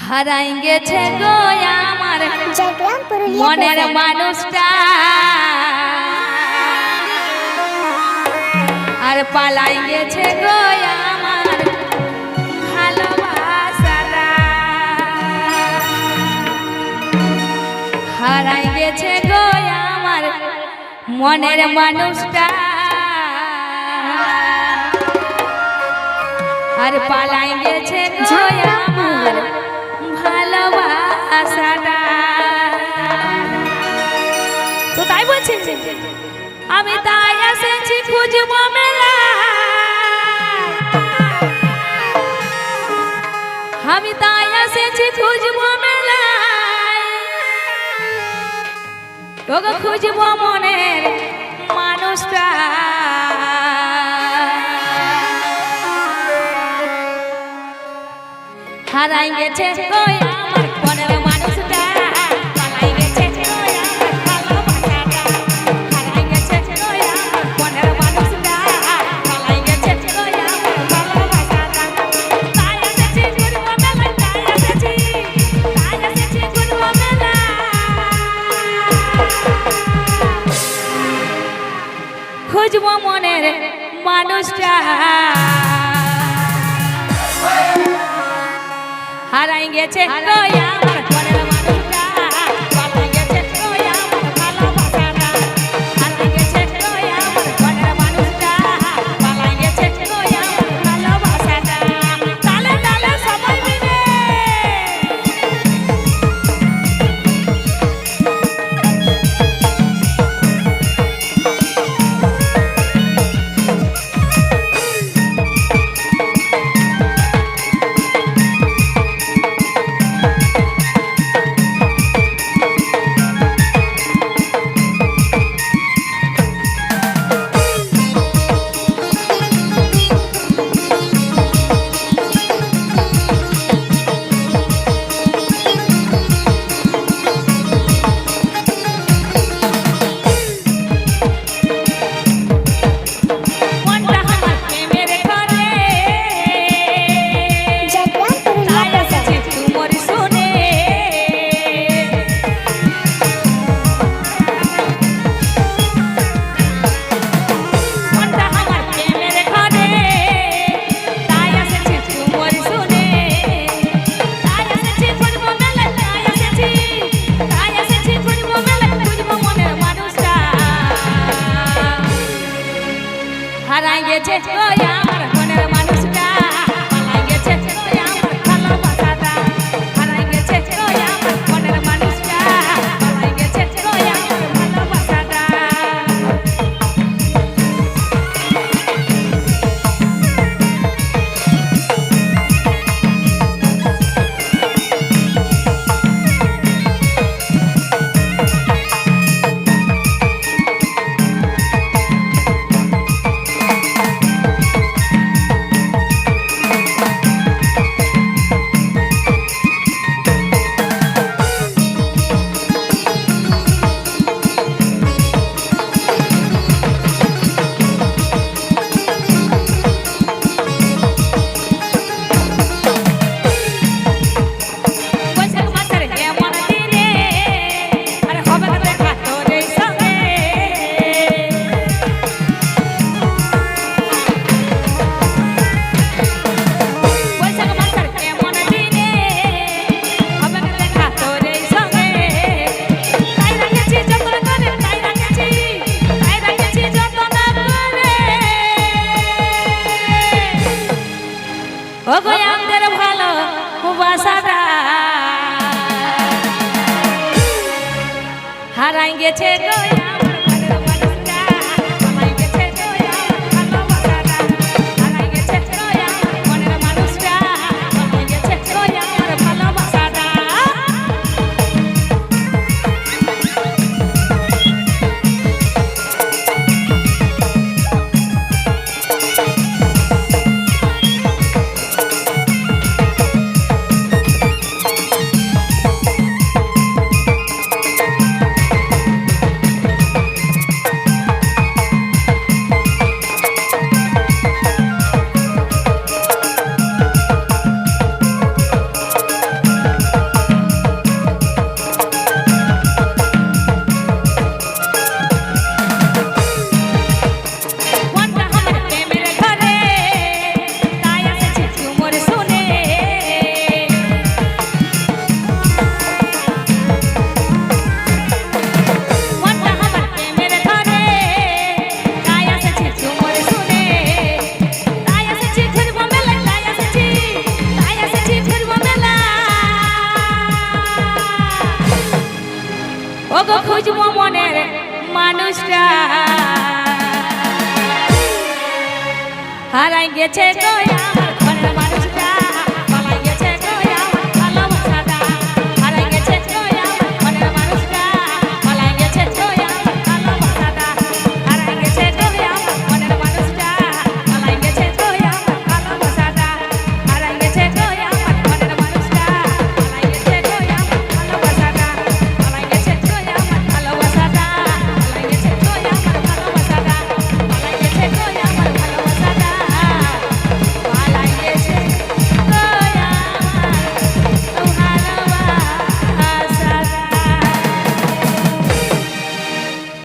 হারাই গেছে গো আমার মনের মানুষটা, আর পালাই গেছে গো আমার ভালোবাসাটা। হারাই গেছে গো আমার মনের মানুষটা, আর পালাই গেছে গো আমার ভালোবাসাটা। তো তাই বলছি আমি তাই এসেছি খুঁজবো মেলা, আমি তাই এসেছি খুঁজবো মেলা, তোকে খুঁজবো মনের মানুষটা। হারাই গেছে গো আমার মনের মানুষটা, পালাই গেছে গো আমার ভালোবাসাটা। হারাই গেছে গো আমার মনের মানুষটা, পালাই গেছে গো আমার ভালোবাসাটা। তাই এসেছি ঘুরবো মেলা, তাই এসেছি ঘুরবো মেলা, খুঁজবো মনের মানুষটা। হারাই গেছে গো আমার মনের মানুষটা, পালাই গেছে গো আমার ভালোবাসাটা। হারাই গেছে গো আমার মনের মানুষটা, পালাই গেছে গো আমার ভালোবাসাটা। তালে তালে সবাই মিলে হারাই গেছে গো আমার মনের মানুষটা, পালাই গেছে গো আমার ভালোবাসাটা। হারাই গেছে গো আমার মনের মানুষটা, পালাই গেছে গো আমার ভালোবাসাটা। ও গো আমাদের ভালোবাসাটা হারাই গেছে গো আমার মনের মানুষটা, পালাই গেছে গো আমার ভালোবাসাটা। হারাই গেছে গো আমার মনের মানুষটা, পালাই গেছে গো আমার ভালোবাসাটা। হারাই গেছে গো